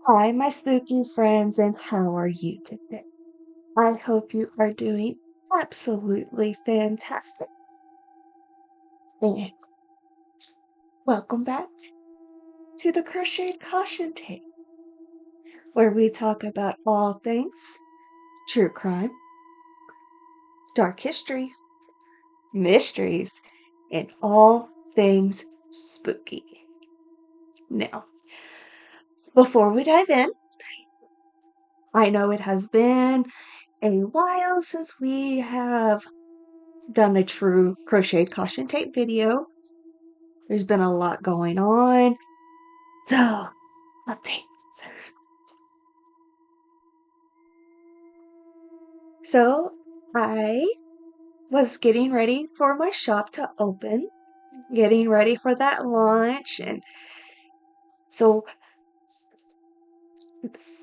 Hi, my spooky friends, and how are you today? I hope you are doing absolutely fantastic. And welcome back to the Crocheted Caution Tape, where we talk about all things true crime, dark history, mysteries, and all things spooky. Now, before we dive in, I know it has been a while since we have done a true Crocheted Caution Tape video. There's been a lot going on. So, updates. So, I was getting ready for my shop to open, getting ready for that launch. And so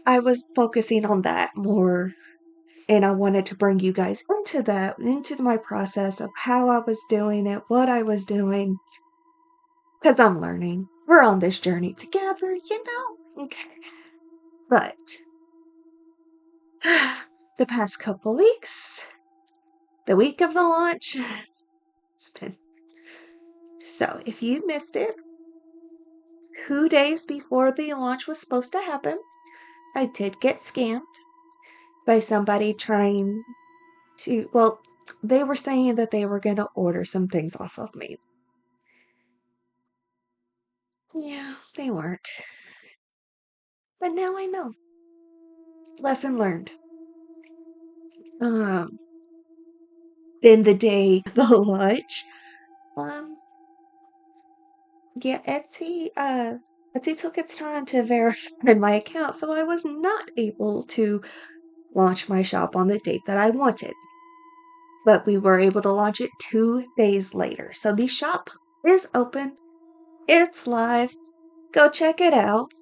I was focusing on that more. And I wanted to bring you guys into that, into my process of how I was doing it, what I was doing. Because I'm learning. We're on this journey together, Okay. But the past couple weeks, the week of the launch, it's been so if you missed it, 2 days before the launch was supposed to happen, I did get scammed by somebody trying to, well, they were saying that they were going to order some things off of me. Yeah, they weren't. But now I know. Lesson learned. Um, then the day of the launch, um, yeah, Etsy took its time to verify my account, so I was not able to launch my shop on the date that I wanted. But we were able to launch it 2 days later. So the shop is open. It's live. Go check it out.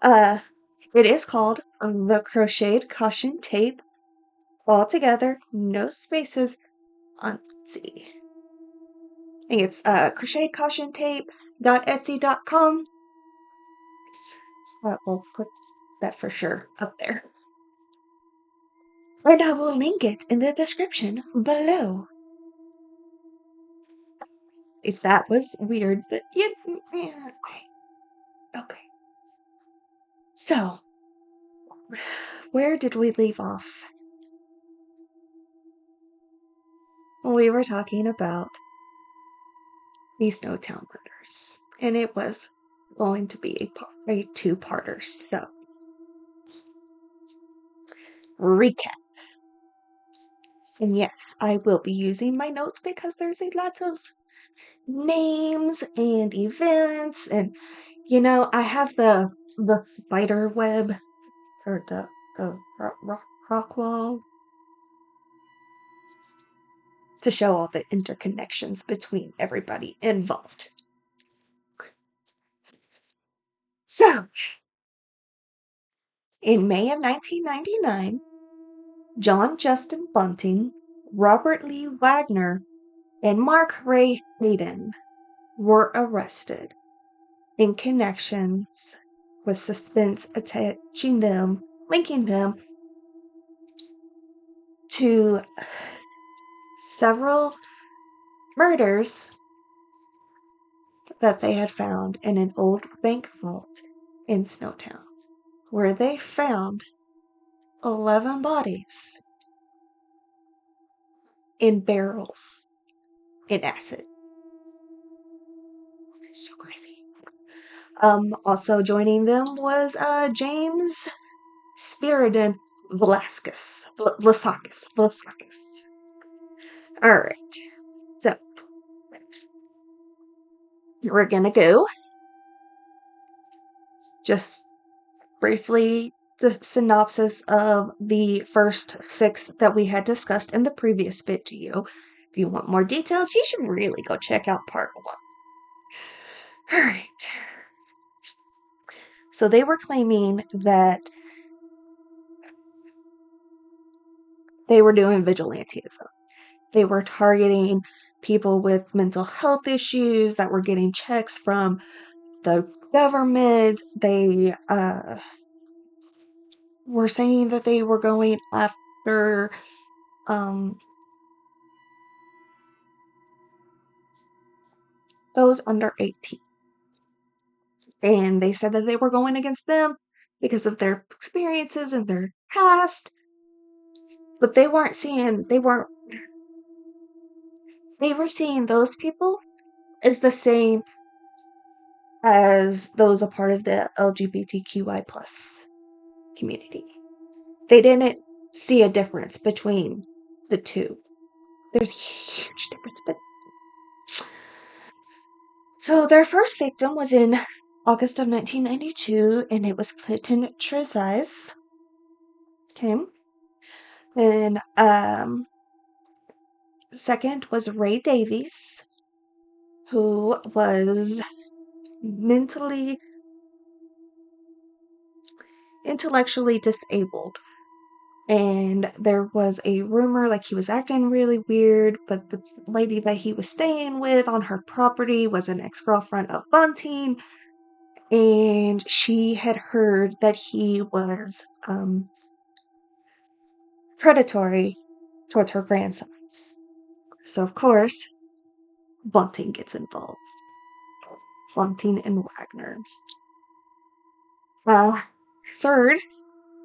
Uh, it is called the Crocheted Caution Tape. All together, no spaces on Etsy. I think it's crochetedcautiontape.etsy.com. We'll put that for sure up there. And I will link it in the description below. If that was weird, but yeah, okay. Okay. So, where did we leave off? We were talking about the Snowtown murders, and it was going to be a two-parter. So, recap. And yes, I will be using my notes because there's a lot of names and events, and I have the spider web or the rock wall to show all the interconnections between everybody involved. So, in May of 1999, John Justin Bunting, Robert Lee Wagner, and Mark Ray Hayden were arrested in connections with suspense linking them to several murders that they had found in an old bank vault in Snowtown, where they found 11 bodies in barrels in acid. It's so crazy. Also joining them was James Spiridon Vlasakis. All right, so we're gonna go just briefly the synopsis of the first 6 that we had discussed in the previous video. If you want more details, you should really go check out part 1. All right. So they were claiming that they were doing vigilantism. They were targeting people with mental health issues that were getting checks from the government. They were saying that they were going after those under 18. And they said that they were going against them because of their experiences and their past. But they were seeing those people as the same as those a part of the LGBTQI plus community. They didn't see a difference between the two. There's a huge difference, but so their first victim was in August of 1992, and it was Clinton Trezise. Okay. And second was Ray Davies, who was intellectually disabled. And there was a rumor like he was acting really weird, but the lady that he was staying with on her property was an ex-girlfriend of Bunting, and she had heard that he was predatory towards her grandsons. So, of course, Bunting gets involved. Bunting and Wagner. Third,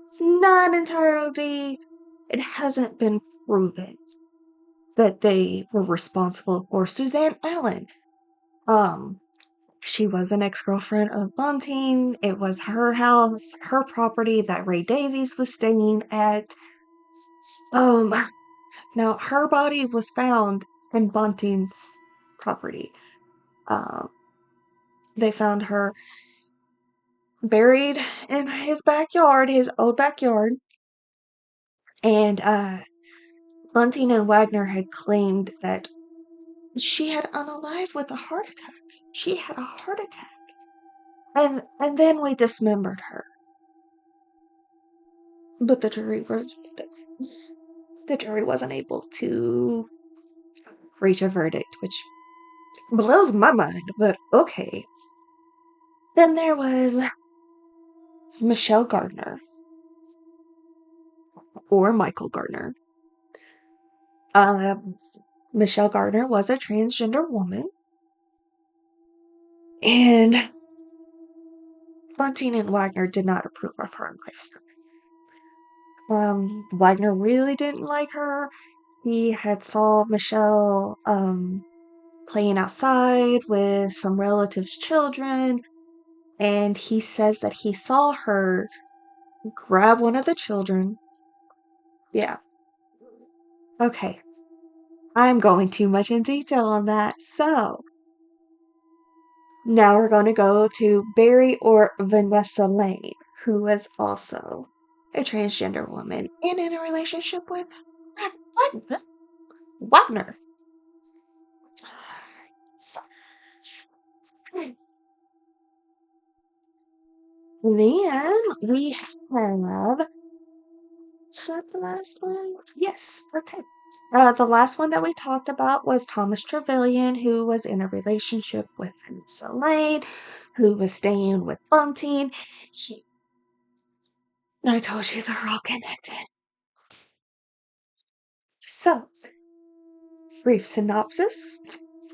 it's not entirely, it hasn't been proven that they were responsible for Suzanne Allen. She was an ex-girlfriend of Bunting. It was her house, her property that Ray Davies was staying at. Now her body was found in Bunting's property. They found her buried in his backyard, his old backyard. And Bunting and Wagner had claimed that she had unalived with a heart attack. She had a heart attack. And then we dismembered her. But the jury wasn't able to reach a verdict, which blows my mind, but okay. Then there was Michelle Gardner, or Michael Gardner. Michelle Gardner was a transgender woman, and Bunting and Wagner did not approve of her lifestyle. Wagner really didn't like her. He had saw Michelle playing outside with some relatives' children, and he says that he saw her grab one of the children. Yeah. Okay. I'm going too much in detail on that. So, now we're going to go to Barry or Vanessa Lane, who was also a transgender woman and in a relationship with Wagner. Then we have. Is that the last one? Yes. Okay. The last one that we talked about was Thomas Trevelyan, who was in a relationship with Vanessa Lane, who was staying with Bunting. I told you they're all connected. So, brief synopsis.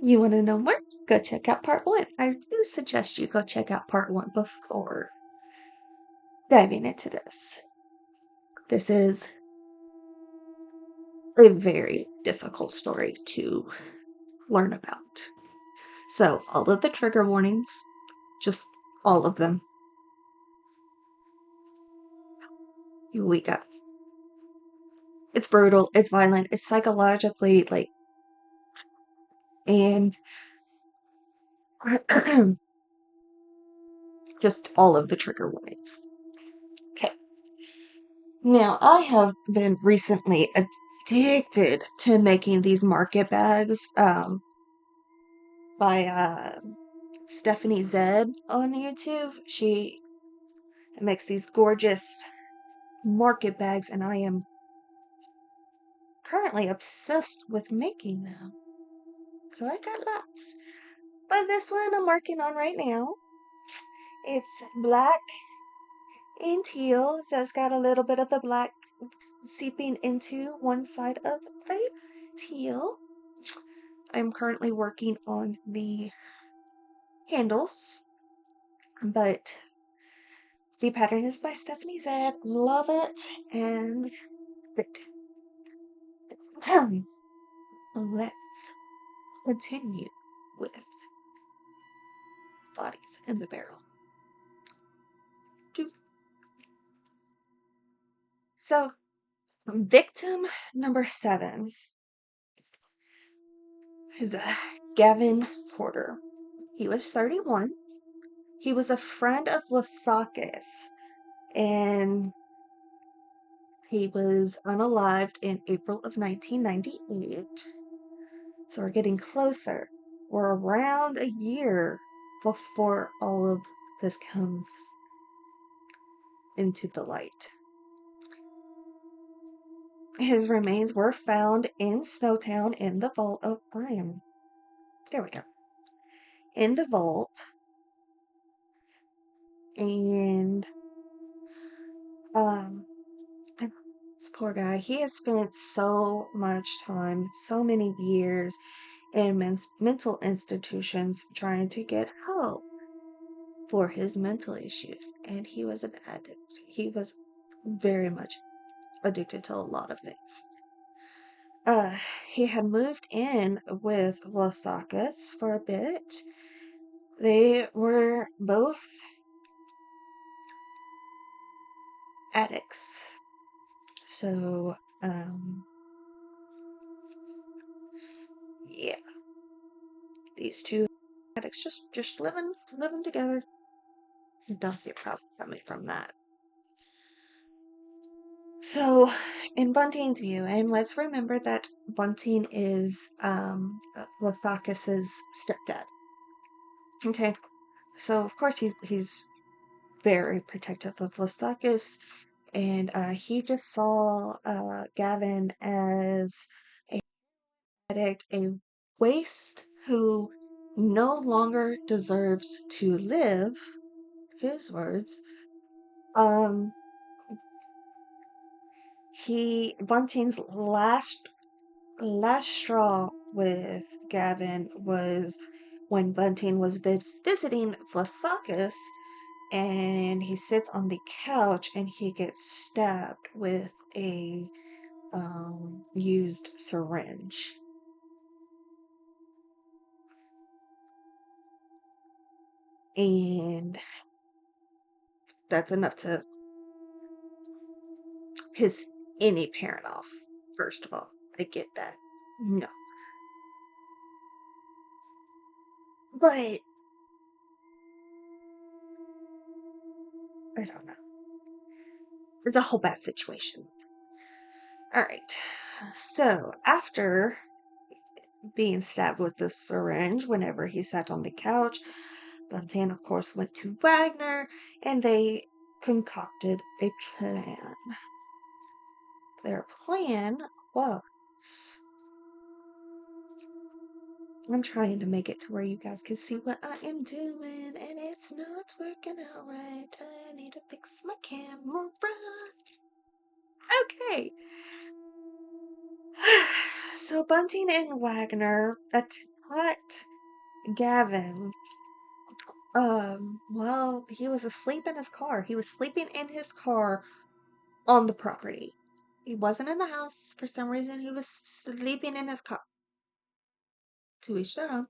You want to know more? Go check out part 1. I do suggest you go check out part 1 before diving into this. This is a very difficult story to learn about. So, all of the trigger warnings, just all of them. We got. It's brutal, it's violent, it's psychologically, and just all of the trigger warnings. Okay. Now, I have been recently addicted to making these market bags, by, Stephanie Zed on YouTube. She makes these gorgeous market bags, and I am currently obsessed with making them. So I got lots. But this one I'm working on right now. It's black and teal, so it's got a little bit of the black seeping into one side of the teal. I'm currently working on the handles, but the pattern is by Stephanie Zed. Love it. And great. Let's continue with bodies in the barrel. So, victim number 7 is Gavin Porter. He was 31. He was a friend of Lasakis, and he was unalived in April of 1998. So we're getting closer. We're around a year before all of this comes into the light. His remains were found in Snowtown in the vault of there we go. In the vault. And this poor guy, he has spent so much time, so many years in mental institutions trying to get help for his mental issues. And he was an addict. He was very much addicted to a lot of things. He had moved in with Lasakis for a bit. They were both addicts. So, yeah, these two addicts just living together. Don't see a problem coming from that. So, in Bunting's view, and let's remember that Bunting is Lasakis's stepdad. Okay, so of course he's very protective of Lasakis, and he just saw Gavin as a addict, a waste who no longer deserves to live. His words. Bunting's last straw with Gavin was when Bunting was visiting Vlasakis, and he sits on the couch and he gets stabbed with a used syringe. And that's enough to piss any parent off. First of all, I get that. No. But I don't know. It's a whole bad situation. Alright. So, after being stabbed with the syringe whenever he sat on the couch, Bunting, of course, went to Wagner and they concocted a plan. Their plan was. I'm trying to make it to where you guys can see what I am doing, and it's not working out right. I need to fix my camera. Okay. So Bunting and Wagner attacked Gavin while he was asleep in his car. He was sleeping in his car on the property. He wasn't in the house for some reason. He was sleeping in his car. To each their own.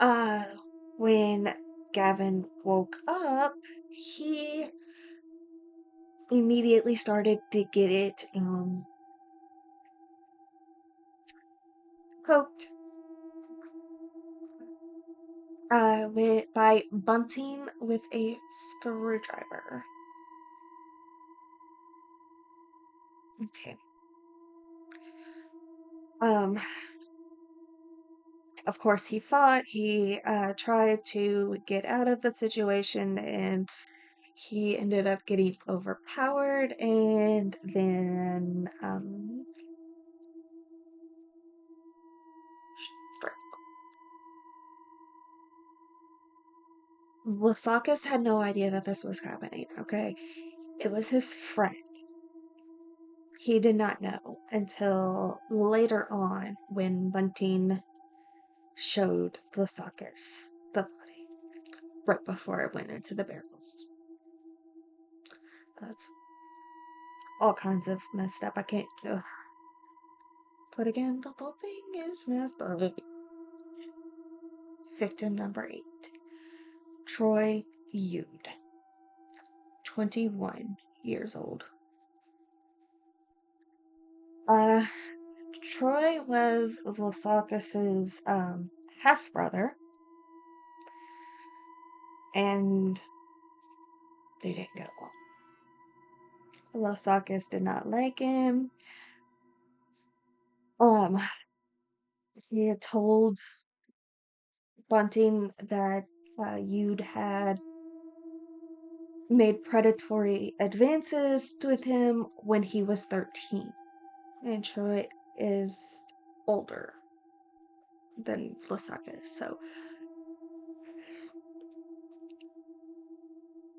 Uh, when Gavin woke up, he immediately started to get it poked by Bunting with a screwdriver. Okay. Of course, he fought. He tried to get out of the situation, and he ended up getting overpowered, and then Lasakis had no idea that this was happening, okay? It was his friend. He did not know until later on when Bunting showed Lasakis the body right before it went into the barrels. That's all kinds of messed up. I can't. Ugh. But again, the whole thing is messed up. Victim number 8. Troy Yude, 21 years old. Troy was Lasakis' half brother, and they didn't get along. Lasakis did not like him. He had told Bunting that Yude had made predatory advances with him when he was 13. And Troy is older than Lasakis. So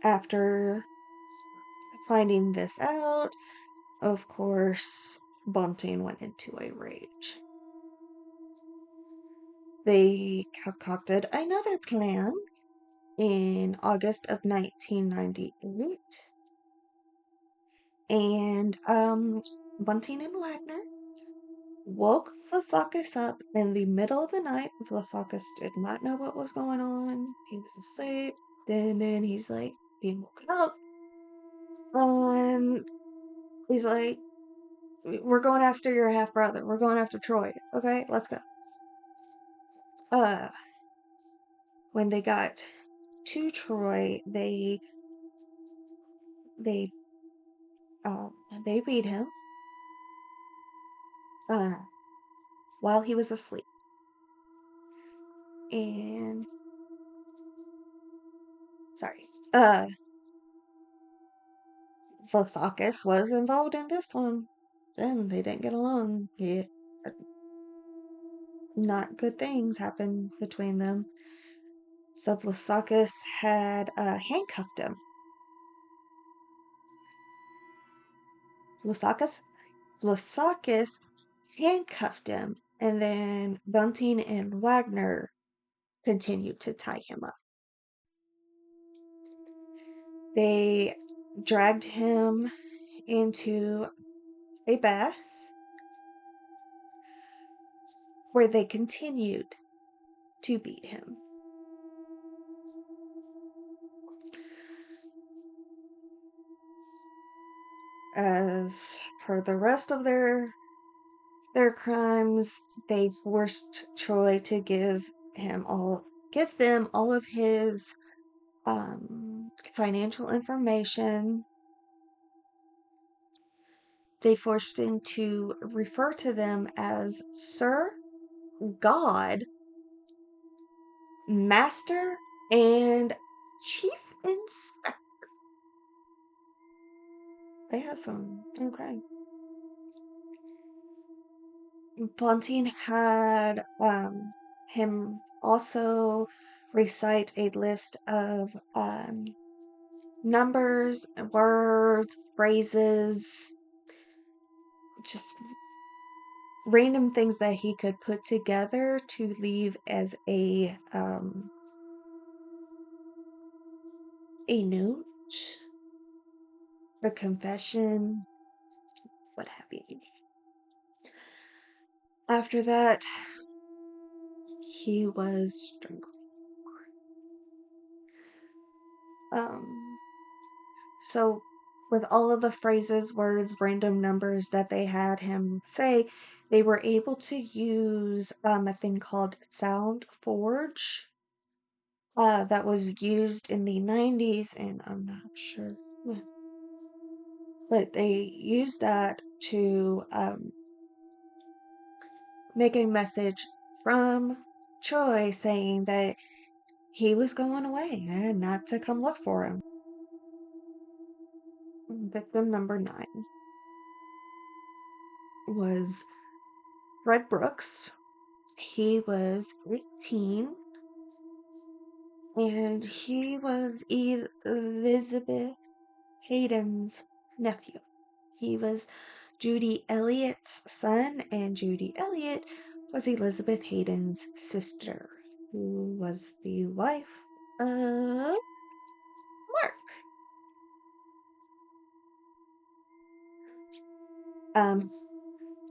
after finding this out, of course, Bunting went into a rage. They concocted another plan in August of 1998. And Bunting and Wagner woke Lasakis up in the middle of the night. Lasakis did not know what was going on. He was asleep. Then he's like being woken up. And he's like, we're going after your half brother. We're going after Troy. Okay, let's go. When they got to Troy, they they beat him while he was asleep. And sorry. Lasakis was involved in this one. And they didn't get along. Yeah. Not good things happened between them. So Lasakis had handcuffed him. Lasakis handcuffed him, and then Bunting and Wagner continued to tie him up. They dragged him into a bath where they continued to beat him. As for the rest of their crimes, they forced Troy to give them all of his financial information. They forced him to refer to them as Sir, God, Master, and Chief Inspector. They have some. Okay. Bunting had him also recite a list of numbers, words, phrases, just random things that he could put together to leave as a note, a confession, what have you. After that, he was strangled. So with all of the phrases, words, random numbers that they had him say, they were able to use a thing called Sound Forge that was used in the 90s, and I'm not sure. But they used that to make a message from Troy saying that he was going away and not to come look for him. Victim number 9 was Fred Brooks. He was 18. and he was Elizabeth Hayden's nephew. He was Judy Elliott's son, and Judy Elliott was Elizabeth Hayden's sister, who was the wife of Mark.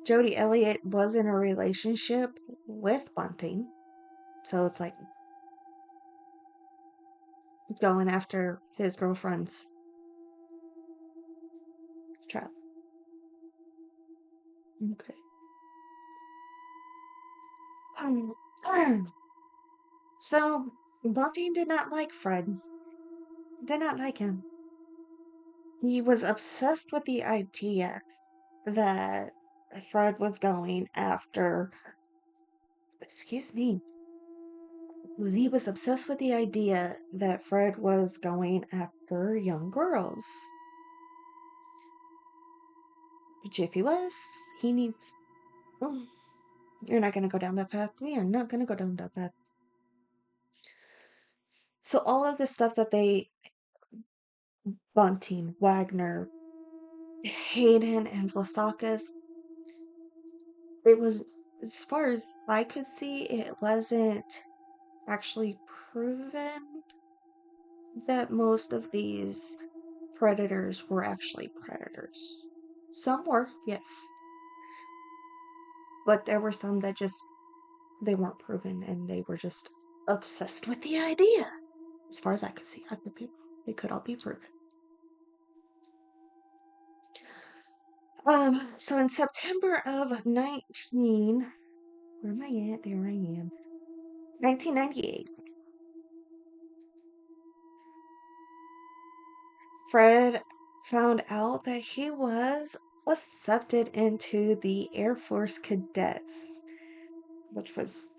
Jody Elliott was in a relationship with Bunting, so it's like going after his girlfriend's child. Okay. So Bunting did not like Fred. Did not like him. He was obsessed with the idea that Fred was going after. Excuse me. He was obsessed with the idea that Fred was going after young girls. Which, if he was, he needs. Oh, you're not going to go down that path. We are not going to go down that path. So, all of the stuff that Bunting, Wagner, Hayden, and Vlasakas, it was, as far as I could see, it wasn't actually proven that most of these predators were actually predators. Some were, yes. But there were some that just, they weren't proven and they were just obsessed with the idea. As far as I could see, they could all be proven. So in September of where am I at? There I am. 1998. Fred found out that he was accepted into the Air Force Cadets, which was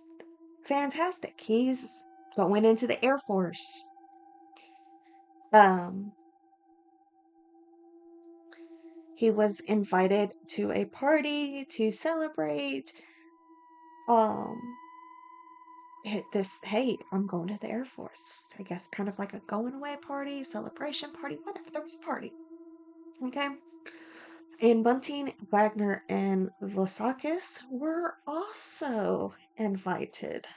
fantastic. He's going into the Air Force. Um, he was invited to a party to celebrate. Hey, I'm going to the Air Force. I guess kind of like a going away party, celebration party, whatever. There was a party. Okay. And Bunting, Wagner, and Vlasakis were also invited.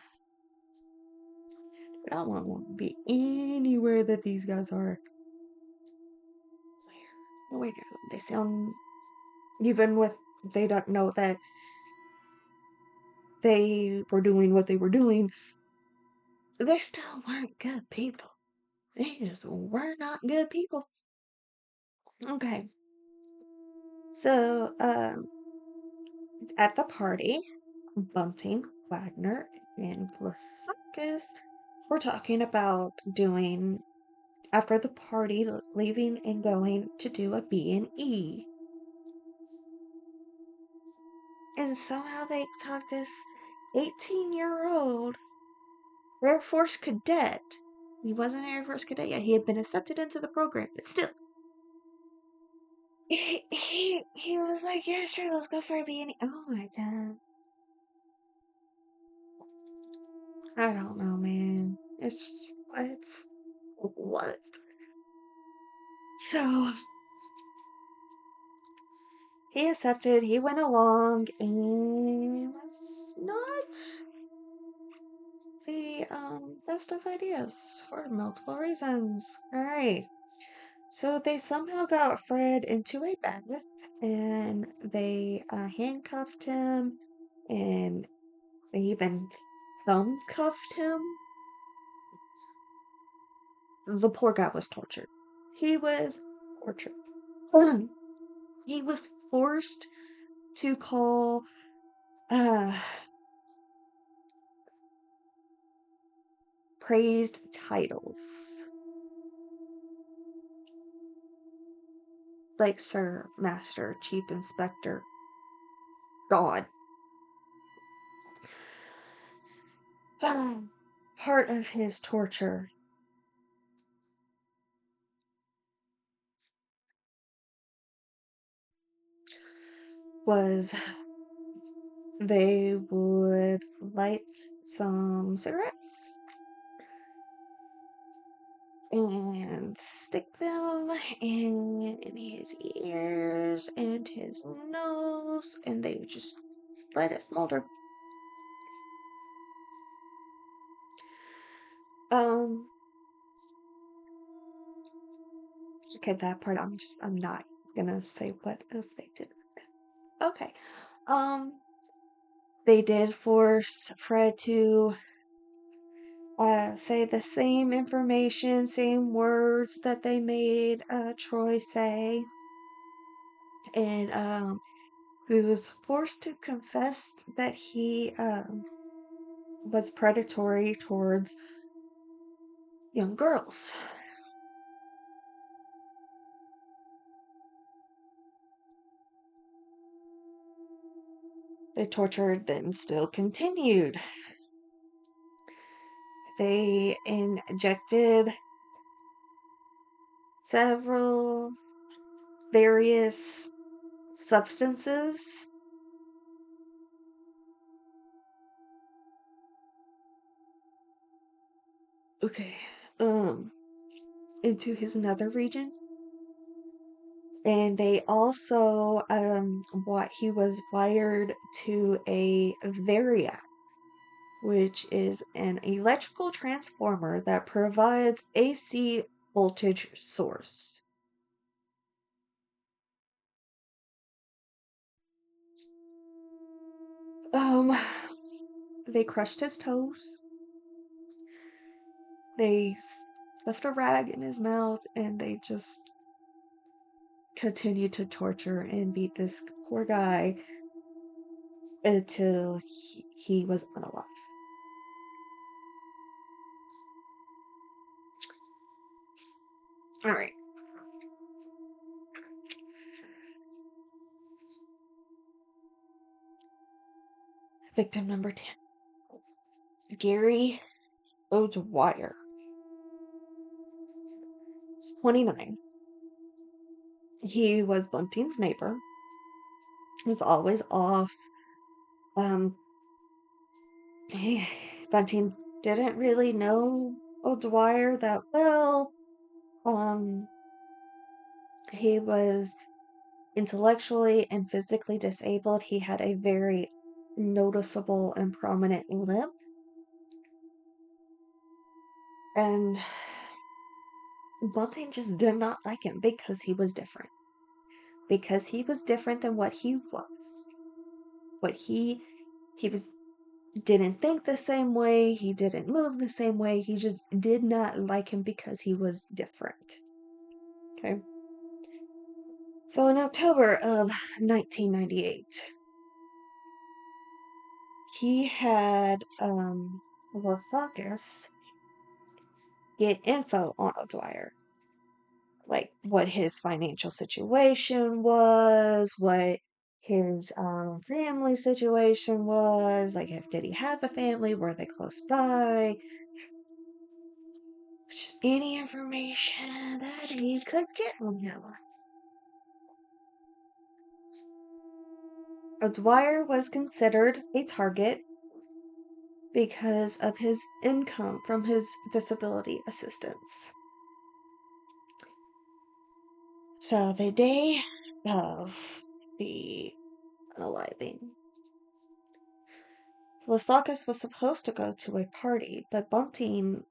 But I want to be anywhere that these guys are. Where? They sound, even with, they don't know that they were doing what they were doing, they still weren't good people. They just were not good people. Okay. So, at the party, Bunting, Wagner, and Vlasakis were talking about doing, after the party, leaving and going to do a B&E. And somehow they talked this 18-year-old Air Force cadet. He wasn't an Air Force cadet yet. He had been accepted into the program, but still. He was like, yeah, sure, let's go for a B&E. Oh my god. I don't know, man. It's what? What? So he accepted, he went along, and was not the best of ideas for multiple reasons. Alright. So they somehow got Fred into a bed and they handcuffed him and they even thumb cuffed him. The poor guy was tortured. He was tortured. He was forced to call praised titles like Sir, Master, Chief Inspector, God. Part of his torture was they would light some cigarettes and stick them in his ears and his nose, and they would just let it smolder. Um, okay, that part I'm not gonna say what else they did. Okay. Um, they did force Fred to say the same information, same words that they made Troy say. And he was forced to confess that he was predatory towards young girls. The torture then still continued. They injected several various substances. Okay. Into his nether region. And they also what he was wired to a variac, which is an electrical transformer that provides AC voltage source. Um, they crushed his toes. They left a rag in his mouth, and they just continued to torture and beat this poor guy until he was unalive. All right. Victim number 10. Gary O'Dwyer. He's 29. He was Bunting's neighbor. He was always off. Um, Bunting didn't really know O'Dwyer that well. He was intellectually and physically disabled. He had a very noticeable and prominent limp. And Bunting just did not like him because he was different. Because he was different than what he was. What he was didn't think the same way, he didn't move the same way, he just did not like him because he was different. Okay. So in October of 1998, he had Rosakis get info on O'Dwyer. Like what his financial situation was, what his family situation was, like if did he have a family, were they close by, just any information that he could get from him. O'Dwyer was considered a target because of his income from his disability assistance. So the day of the unaliving, Lasakis was supposed to go to a party, but Bunting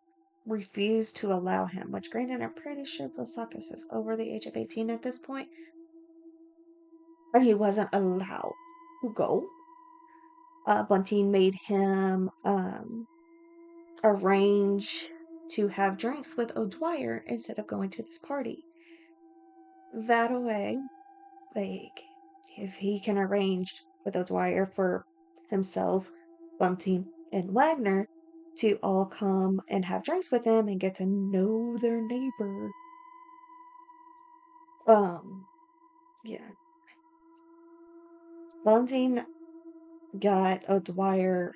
refused to allow him, which granted I'm pretty sure Lasakis is over the age of 18 at this point, and he wasn't allowed to go. Bunting made him arrange to have drinks with O'Dwyer instead of going to this party. That way, like, if he can arrange with O'Dwyer for himself, Bunting, and Wagner to all come and have drinks with him and get to know their neighbor. Yeah. Bunting got O'Dwyer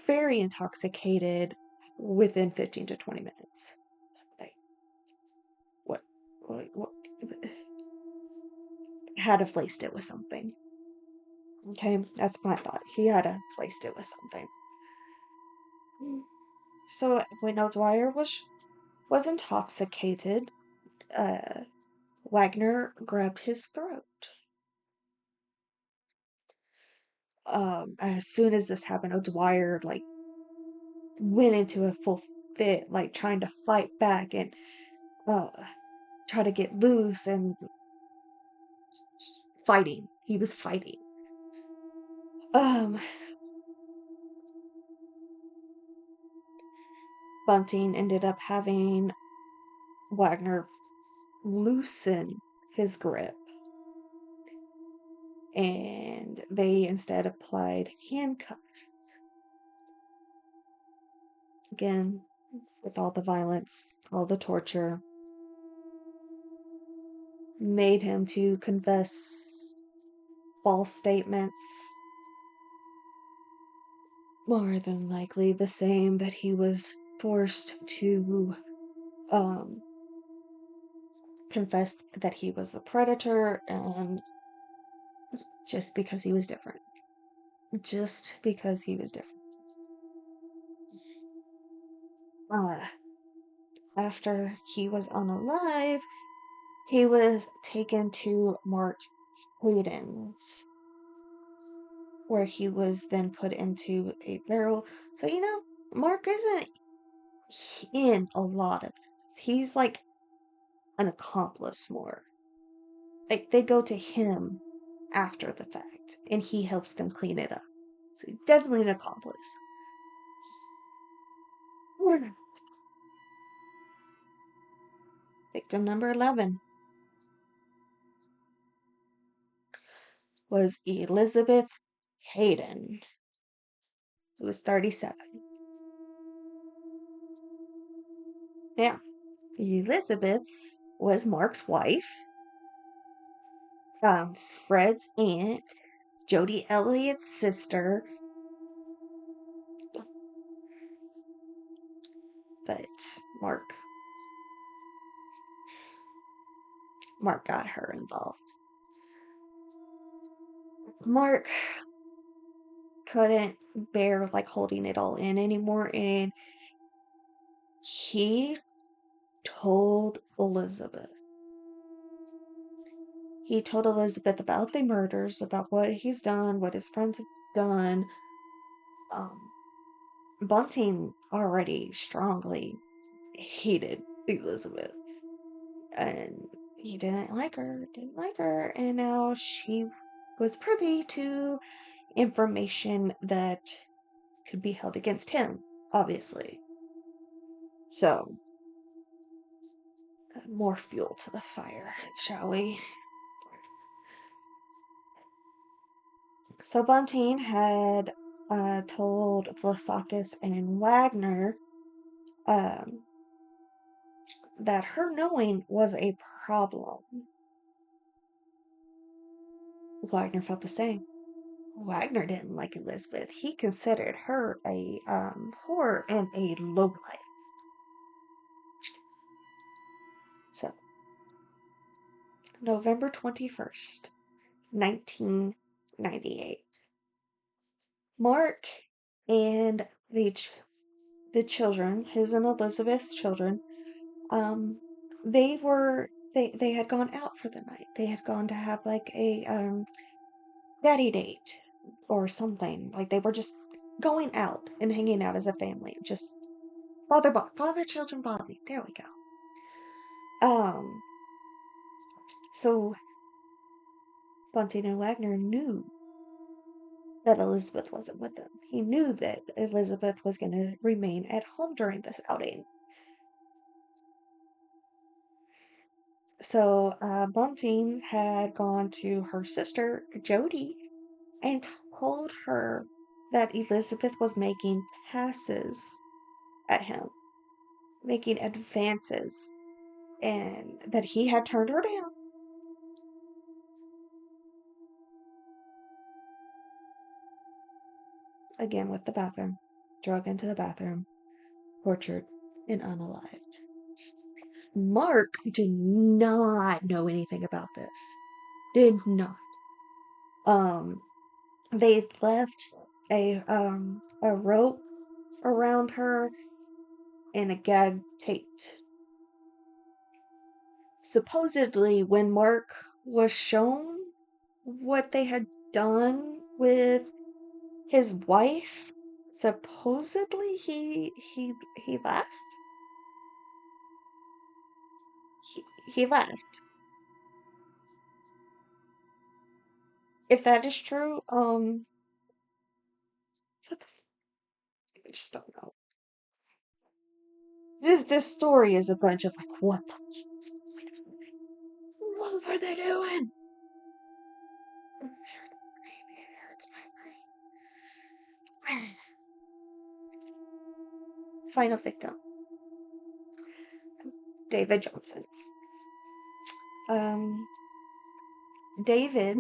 very intoxicated within 15 to 20 minutes. Like, what? Had to placed it with something. Okay, that's my thought. He had to placed it with something. So when O'Dwyer was was intoxicated, Wagner grabbed his throat. As soon as this happened, O'Dwyer like went into a full fit, like trying to fight back and uh try to get loose and fighting. He was fighting. Um, Bunting ended up having Wagner loosen his grip, and they instead applied handcuffs. Again, with all the violence, all the torture, made him to confess false statements, more than likely the same that he was forced to um, confess that he was a predator, and just because he was different. Just because he was different. Uh, After he was unalive, he was taken to Mark Hayden's, where he was then put into a barrel. So, Mark isn't in a lot of this. He's like an accomplice more. Like, they go to him after the fact, and he helps them clean it up. So, definitely an accomplice. Victim number 11 was Elizabeth Hayden, who was 37. Now, Elizabeth was Mark's wife, Fred's aunt, Jody Elliott's sister, but Mark got her involved. Mark couldn't bear like holding it all in anymore, and he told Elizabeth. He told Elizabeth about the murders, about what he's done, what his friends have done. Bunting already strongly hated Elizabeth, and he didn't like her, and now she was privy to information that could be held against him, obviously. So, more fuel to the fire, shall we? So Bunting had told Vlasakis and Wagner that her knowing was a problem. Wagner felt the same. Wagner didn't like Elizabeth. He considered her a whore and a lowlife. So, November 21st, 1998. Mark and the children, his and Elizabeth's children, they had gone out for the night. They had gone to have like a daddy date or something. Like they were just going out and hanging out as a family. Just father, children, body. There we go. So Bunting and Wagner knew that Elizabeth wasn't with them. He knew that Elizabeth was going to remain at home during this outing. So Bunting had gone to her sister, Jody, and told her that Elizabeth was making passes at him, making advances, and that he had turned her down. Again with the bathroom, drug into the bathroom, tortured, and unalived. Mark did not know anything about this. Did not. They left a rope around her and a gag taped supposedly, when Mark was shown what they had done with his wife, supposedly he left. He left. If that is true, what the I just don't know. This story is a bunch of like, what the what were they doing? It hurts my brain. Final victim, David Johnson. Um, David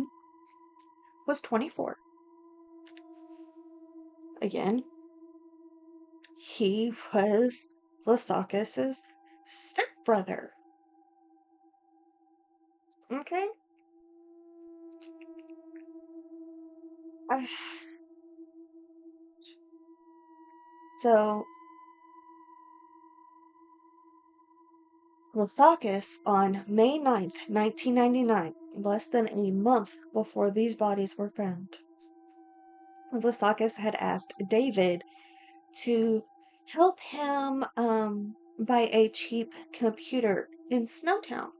was 24. Again, he was Lasakis's stepbrother. Okay? Uh, so, Lasakis, on May 9th, 1999, less than a month before these bodies were found, Lasakis had asked David to help him buy a cheap computer in Snowtown.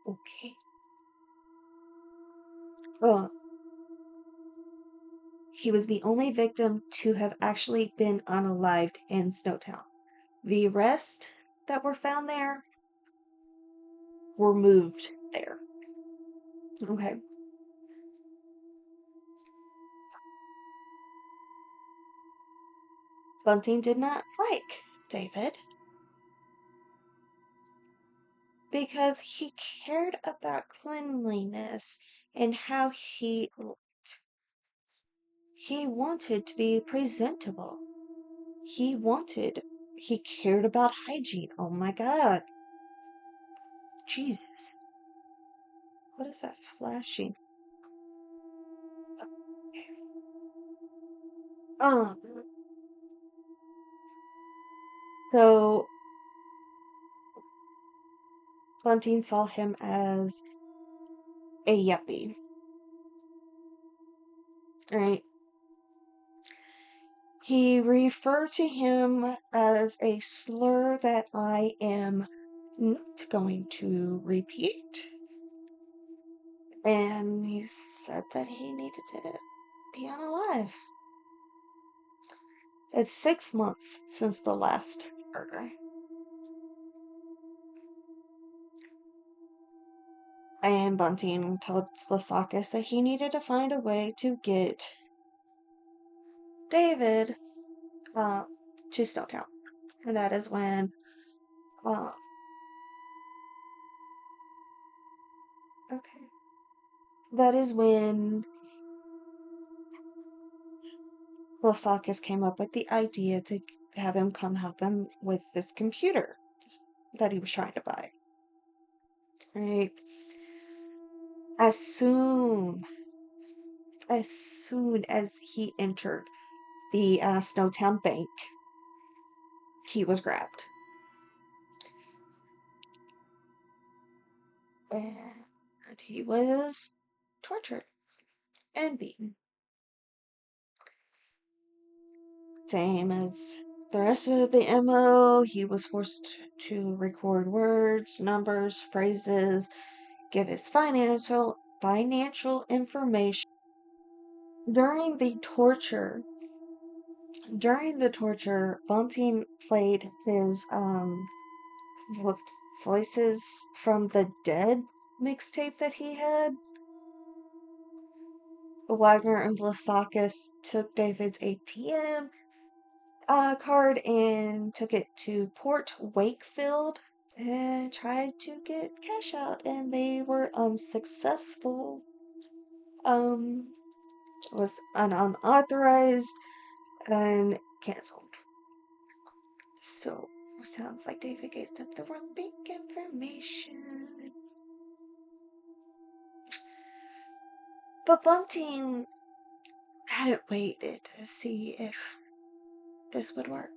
Okay. Well, he was the only victim to have actually been unalived in Snowtown. The rest that were found there were moved there. Okay. Bunting did not like David because he cared about cleanliness and how he looked. He wanted to be presentable. He cared about hygiene. Oh my God. Jesus. What is that flashing? Um, so Bunting saw him as a yuppie. Right? He referred to him as a slur that I am not going to repeat. And he said that he needed to be unalive. It's 6 months since the last murder. And Bunting told Lasakis that he needed to find a way to get David to Snowtown. And that is when uh, okay. That is when Lasakis came up with the idea to have him come help him with this computer that he was trying to buy. Right? As soon as he entered the Snowtown bank, he was grabbed. And he was tortured and beaten. Same as the rest of the MO, he was forced to record words, numbers, phrases, give his financial information. During the torture, Bunting played his Voices from the Dead mixtape that he had. Wagner and Blasakis took David's ATM card and took it to Port Wakefield and tried to get cash out, and they were unsuccessful. Was unauthorized and canceled. So sounds like David gave them the wrong bank information. But Bunting hadn't waited to see if this would work.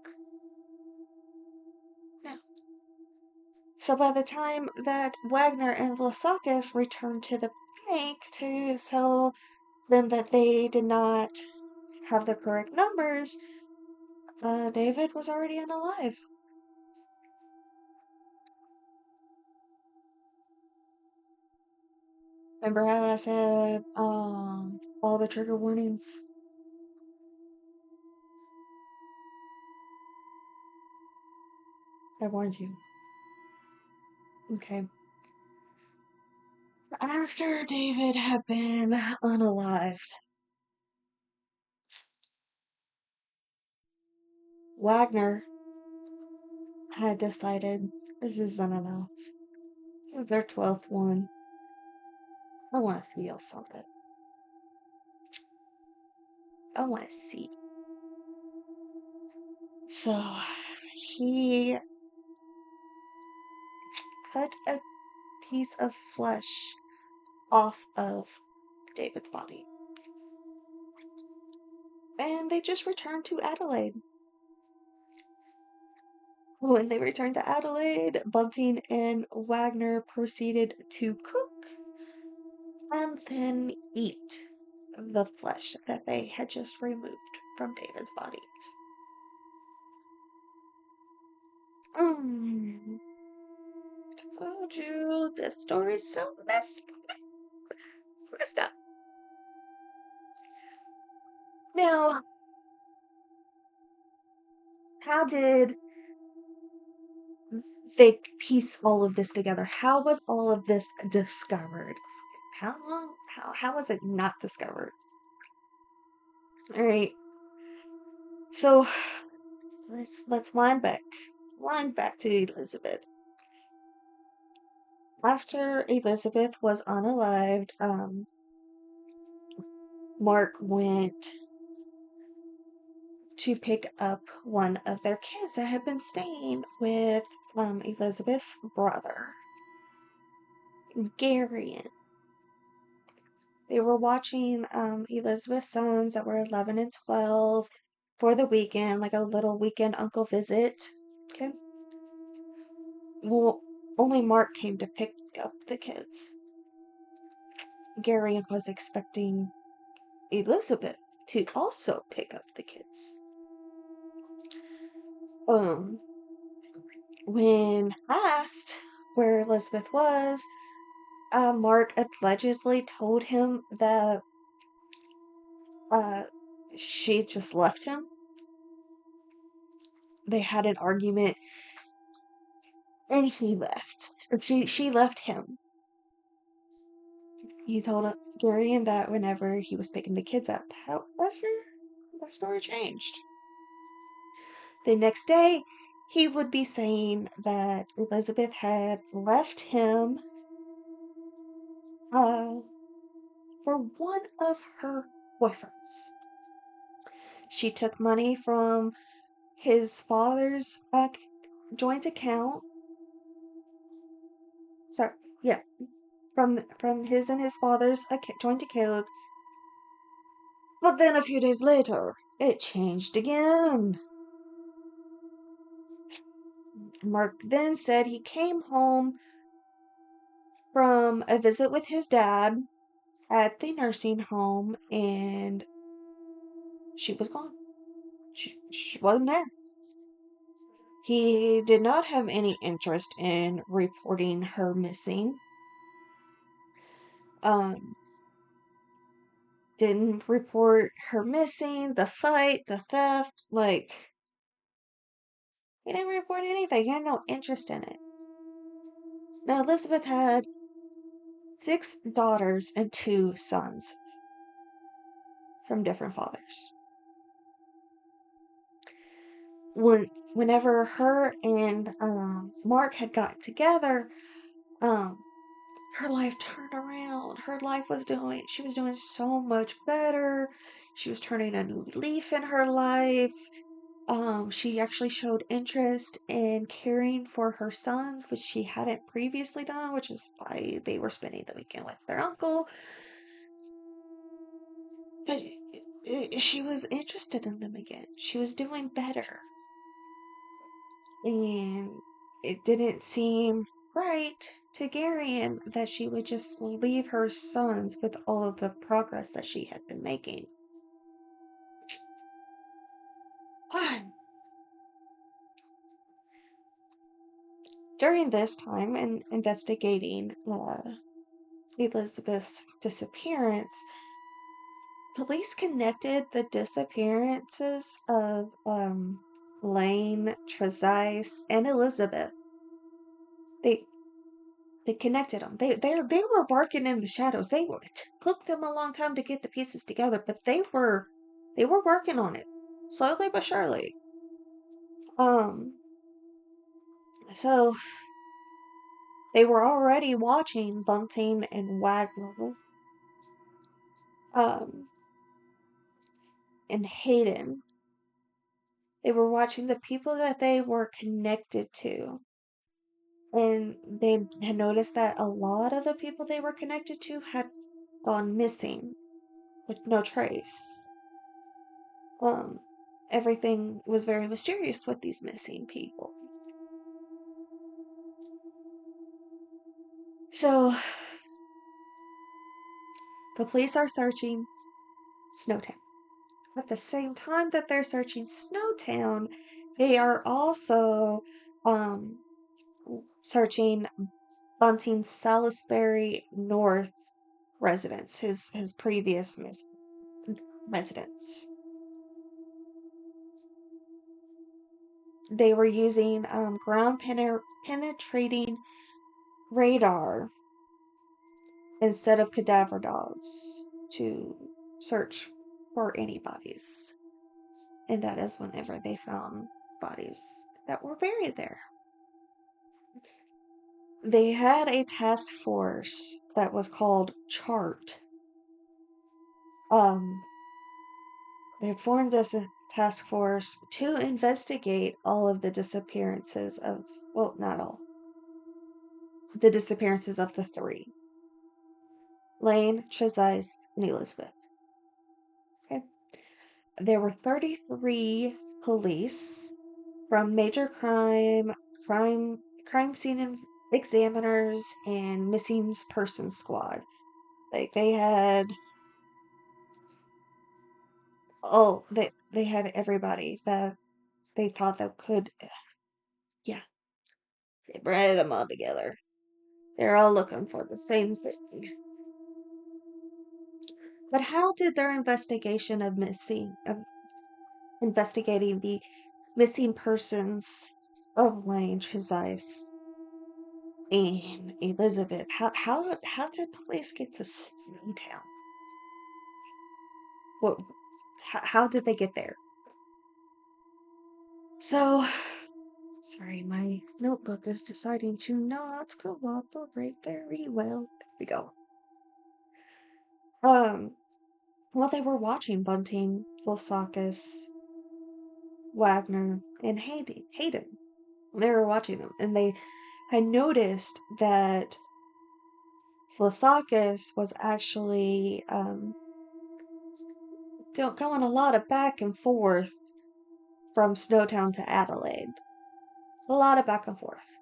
No. So by the time that Wagner and Vlasakis returned to the bank to tell them that they did not have the correct numbers, David was already unalive. Remember how I said, all the trigger warnings? I warned you. Okay. After David had been unalived, Wagner had decided this isn't enough. This is their 12th one. I want to feel something. I want to see. So he cut a piece of flesh off of David's body. And they just returned to Adelaide. When they returned to Adelaide, Bunting and Wagner proceeded to cook and then eat the flesh that they had just removed from David's body. Mm. Told you this story's so messed up. Now, how did they piece all of this together? How was all of this discovered? How was it not discovered? All right. So let's wind back. Wind back to Elizabeth. After Elizabeth was unalived, Mark went to pick up one of their kids that had been staying with Elizabeth's brother, Gary. They were watching Elizabeth's sons that were 11 and 12 for the weekend, like a little weekend uncle visit. Okay. Well, only Mark came to pick up the kids. Gary was expecting Elizabeth to also pick up the kids. When asked where Elizabeth was, Mark allegedly told him that she just left him. They had an argument and he left. She left him. He told Gary that whenever he was picking the kids up. However, the story changed. The next day, he would be saying that Elizabeth had left him for one of her boyfriends. She took money from his father's joint account. Sorry, yeah, from his and his father's joint account. But then a few days later, it changed again. Mark then said he came home from a visit with his dad at the nursing home and she was gone. She wasn't there. He did not have any interest in reporting her missing. Didn't report her missing, the fight, the theft, like, he didn't report anything. He had no interest in it. Now, Elizabeth had 6 daughters and 2 sons from different fathers. Whenever her and Mark had got together, her life turned around. She was doing so much better. She was turning a new leaf in her life. She actually showed interest in caring for her sons, which she hadn't previously done, which is why they were spending the weekend with their uncle. But she was interested in them again. She was doing better. And it didn't seem right to Garion that she would just leave her sons with all of the progress that she had been making. During this time, in investigating Elizabeth's disappearance, police connected the disappearances of Lane, Trezise, and Elizabeth. They they connected them. They were working in the shadows. It took them a long time to get the pieces together, but they were working on it slowly but surely. Um, so they were already watching Bunting and Wagner, um, and Hayden. They were watching the people that they were connected to. And they had noticed that a lot of the people they were connected to had gone missing with no trace. Um, Everything was very mysterious with these missing people. So, the police are searching Snowtown. At the same time that they're searching Snowtown, they are also um, searching Bunting's Salisbury North residence, his previous residence. They were using ground penetrating radar instead of cadaver dogs to search for any bodies. And that is whenever they found bodies that were buried there. They had a task force that was called Chart. They formed this task force to investigate all of the disappearances of, well, not all, the disappearances of the three: Lane, Trezise, and Elizabeth. Okay. There were 33 police from major crime scene examiners, and missing persons squad. Like they had they had everybody that they thought that could, yeah, they bred them all together. They're all looking for the same thing. But how did their investigation of investigating the missing persons of Lane, Trezise, and Elizabeth, how did police get to Snowtown? What how did they get there? So, sorry, my notebook is deciding to not cooperate very well. There we go. Well, they were watching Bunting, Vilsakis, Wagner, and Hayden. They were watching them, and they had noticed that Vilsakis was actually going a lot of back and forth from Snowtown to Adelaide. A lot of back and forth.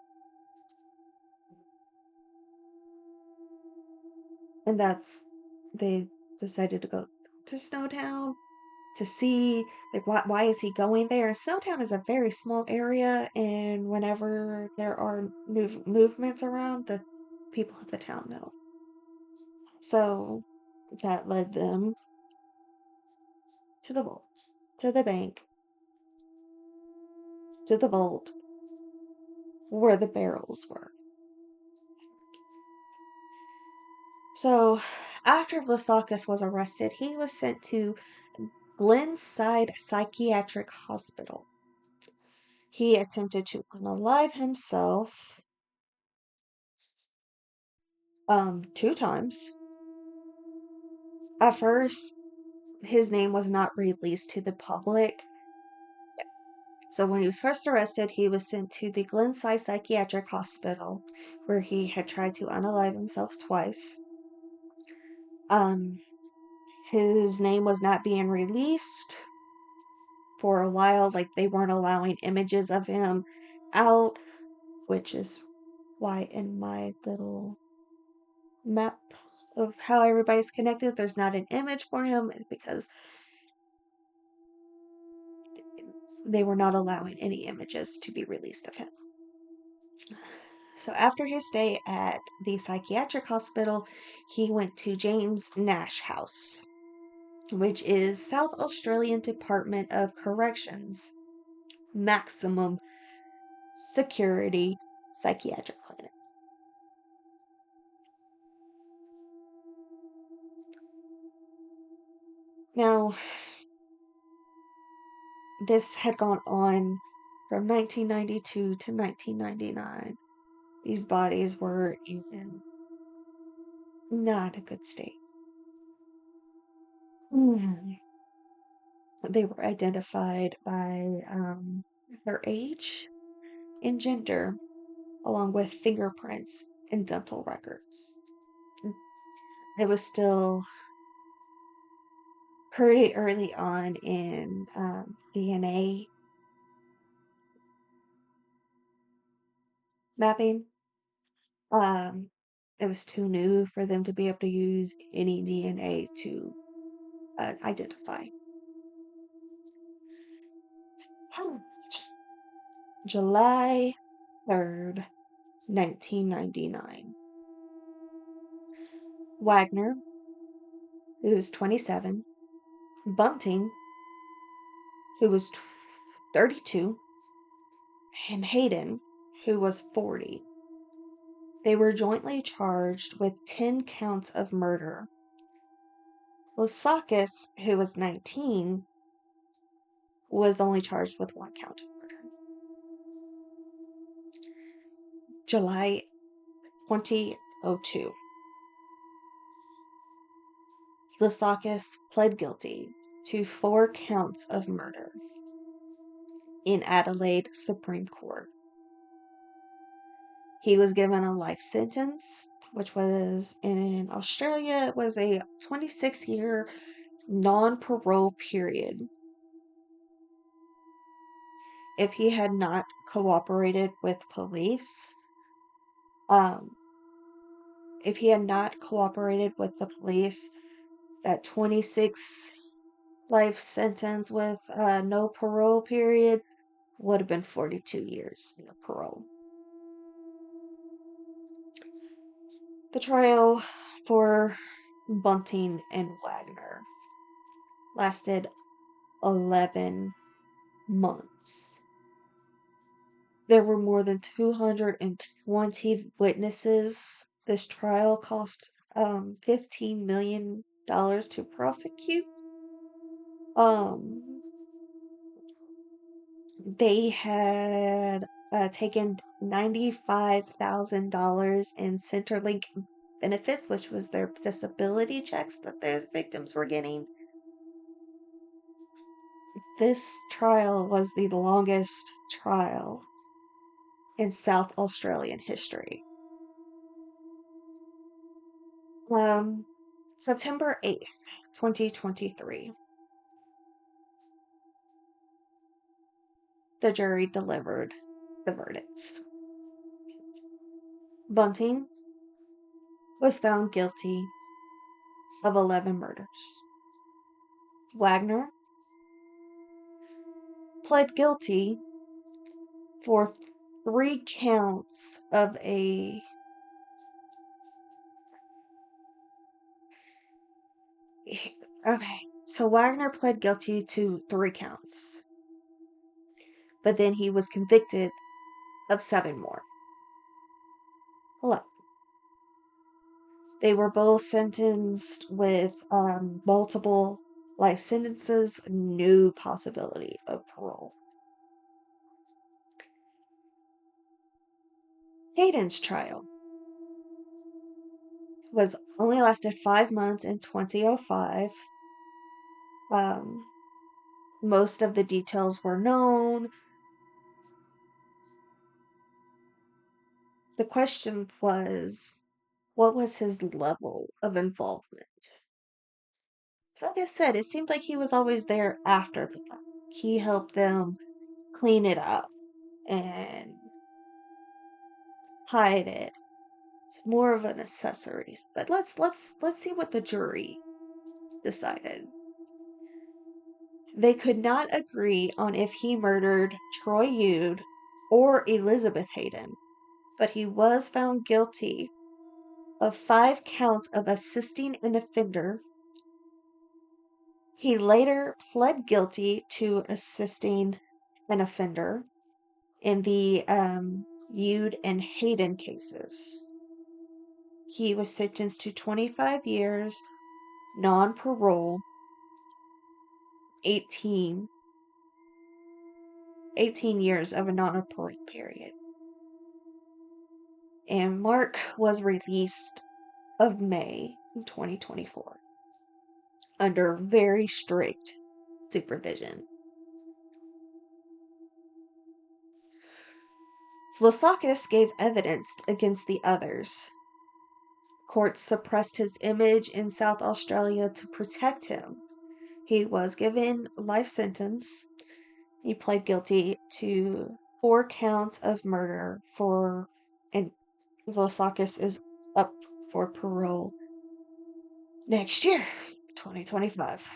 And they decided to go to Snowtown to see, like, why is he going there? Snowtown is a very small area, and whenever there are movements around, the people of the town know. So that led them to the vault, to the bank, to the vault, where the barrels were. So after Vlasakis was arrested, he was sent to Glenside Psychiatric Hospital. He attempted to unalive himself 2 times. At first, his name was not released to the public. So when he was first arrested, he was sent to the Glenside Psychiatric Hospital, where he had tried to unalive himself twice. Um, His name was not being released for a while. Like, they weren't allowing images of him out, which is why in my little map of how everybody's connected, there's not an image for him, is because they were not allowing any images to be released of him. So after his stay at the psychiatric hospital, he went to James Nash House, which is South Australian Department of Corrections maximum security psychiatric clinic. Now, this had gone on from 1992 to 1999. These bodies were in not a good state. They were identified by their age and gender, along with fingerprints and dental records. It was still pretty early on in DNA mapping. It was too new for them to be able to use any DNA to identify. July 3rd, 1999. Wagner, who was 27, Bunting, who was 32, and Hayden, who was 40. They were jointly charged with 10 counts of murder. Lasakis, who was 19, was only charged with 1 count of murder. July 2002. Lasakis pled guilty to 4 counts of murder in Adelaide Supreme Court. He was given a life sentence, which was in Australia, it was a 26-year non-parole period. If he had not cooperated with police, if he had not cooperated with the police, that 26 life sentence with no parole period would have been 42 years no parole. The trial for Bunting and Wagner lasted 11 months. There were more than 220 witnesses. This trial cost $15 million to prosecute. They had taken $95,000 in Centrelink benefits, which was their disability checks that their victims were getting. This trial was the longest trial in South Australian history. September 8th, 2023. The jury delivered the verdicts. Bunting was found guilty of 11 murders. Wagner pled guilty for 3 counts of a okay, so Wagner pled guilty to 3 counts, but then he was convicted of 7 more. Look, they were both sentenced with multiple life sentences, no possibility of parole. Hayden's trial was only lasted 5 months in 2005. Most of the details were known. The question was, what was his level of involvement? like I said, it seemed like he was always there after the fact. He helped them clean it up and hide it. It's more of an accessory. But let's see what the jury decided. They could not agree on if he murdered Troy Ude or Elizabeth Hayden, but he was found guilty of 5 counts of assisting an offender. He later pled guilty to assisting an offender in the Ude and Hayden cases. He was sentenced to 25 years, non-parole, 18 years of a non-parole period. And Mark was released of May 2024 under very strict supervision. Vlasakis gave evidence against the others. Courts suppressed his image in South Australia to protect him. He was given life sentence. He pled guilty to 4 counts of murder and Vlasakis is up for parole next year, 2025.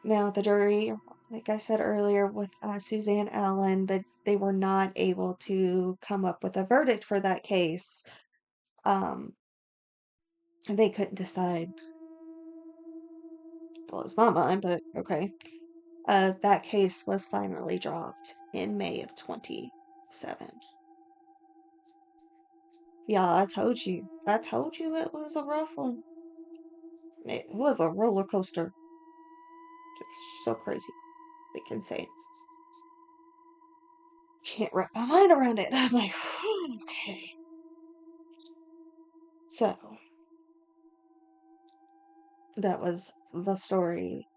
Now, the jury, like I said earlier with Suzanne Allen, that they were not able to come up with a verdict for that case. They couldn't decide. Blows my mind, but okay. That case was finally dropped in May of 27. Yeah, I told you. I told you it was a rough one. It was a roller coaster. Just so crazy. Like insane. Can't wrap my mind around it. I'm like, okay. So, that was the story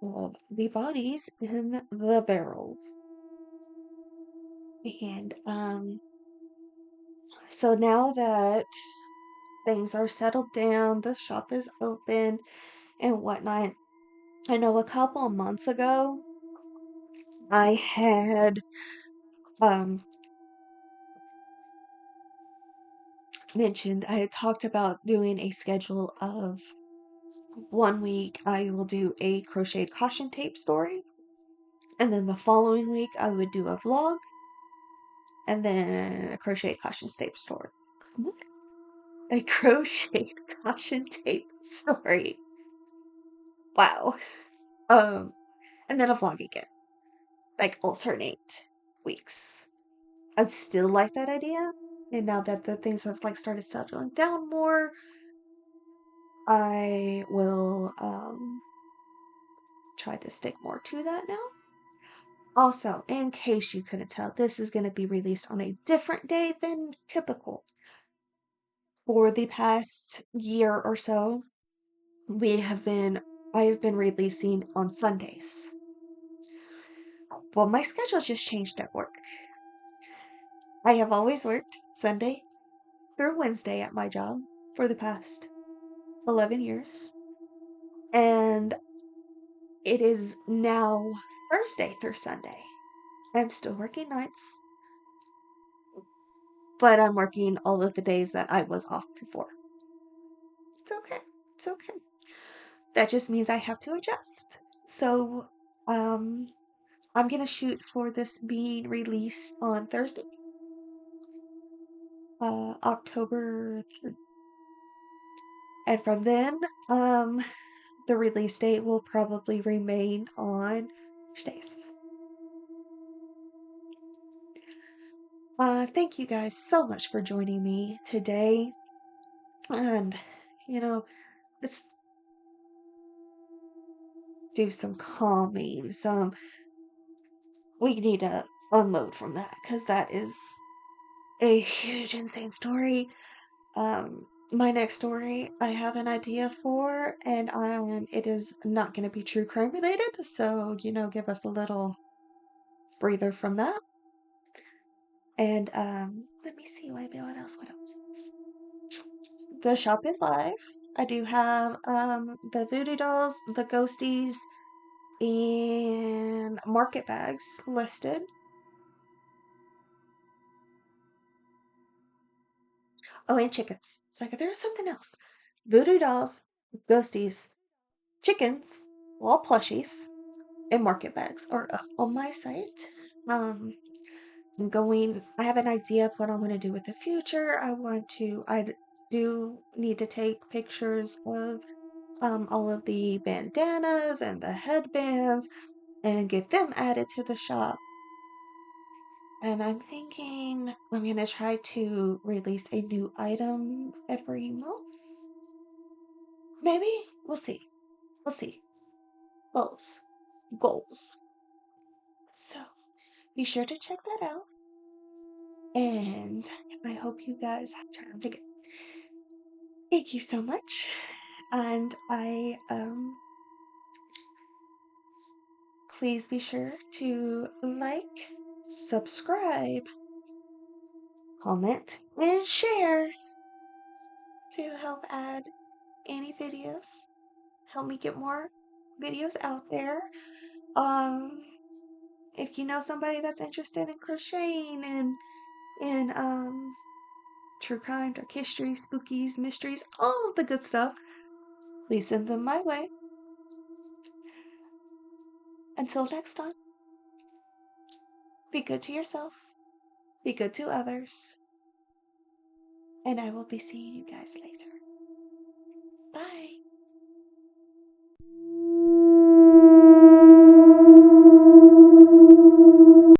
of the bodies in the barrel. And, so now that things are settled down, the shop is open and whatnot. I know a couple months ago, I had mentioned, I had talked about doing a schedule of 1 week I will do a crocheted caution tape story, and then the following week I would do a vlog, and then a crocheted caution tape story. A crocheted caution tape story. Wow. And then a vlog again. Like alternate weeks. I still like that idea. And now that the things have like started settling down more, I will try to stick more to that now. Also, in case you couldn't tell, this is going to be released on a different day than typical. For the past year or so, I have been releasing on Sundays. Well, my schedule just changed at work. I have always worked Sunday through Wednesday at my job for the past 11 years. And it is now Thursday through Sunday. I'm still working nights, but I'm working all of the days that I was off before. It's okay. It's okay. That just means I have to adjust. So, I'm gonna shoot for this being released on Thursday, October 3rd. And from then, the release date will probably remain on Thursdays. Thank you guys so much for joining me today. And, let's do some calming, we need to unload from that, because that is a huge, insane story. My next story I have an idea for, and it is not going to be true crime related, so, give us a little breather from that. And, let me see, what else? the shop is live. I do have the voodoo dolls, the ghosties, and market bags listed. Oh, and chickens. It's like there's something else. Voodoo dolls, ghosties, chickens, wall plushies, and market bags are up on my site. Um, I have an idea of what I want to do with the future. I do need to take pictures of all of the bandanas and the headbands and get them added to the shop. And I'm thinking I'm going to try to release a new item every month. Maybe? We'll see. We'll see. Goals. Goals. So be sure to check that out. And I hope you guys have time to get. Thank you so much. And please be sure to like, subscribe, comment, and share to help add any videos. Help me get more videos out there. Um, if you know somebody that's interested in crocheting and in true crime, dark history, spookies, mysteries, all of the good stuff, please send them my way. Until next time, be good to yourself, be good to others, and I will be seeing you guys later. Bye.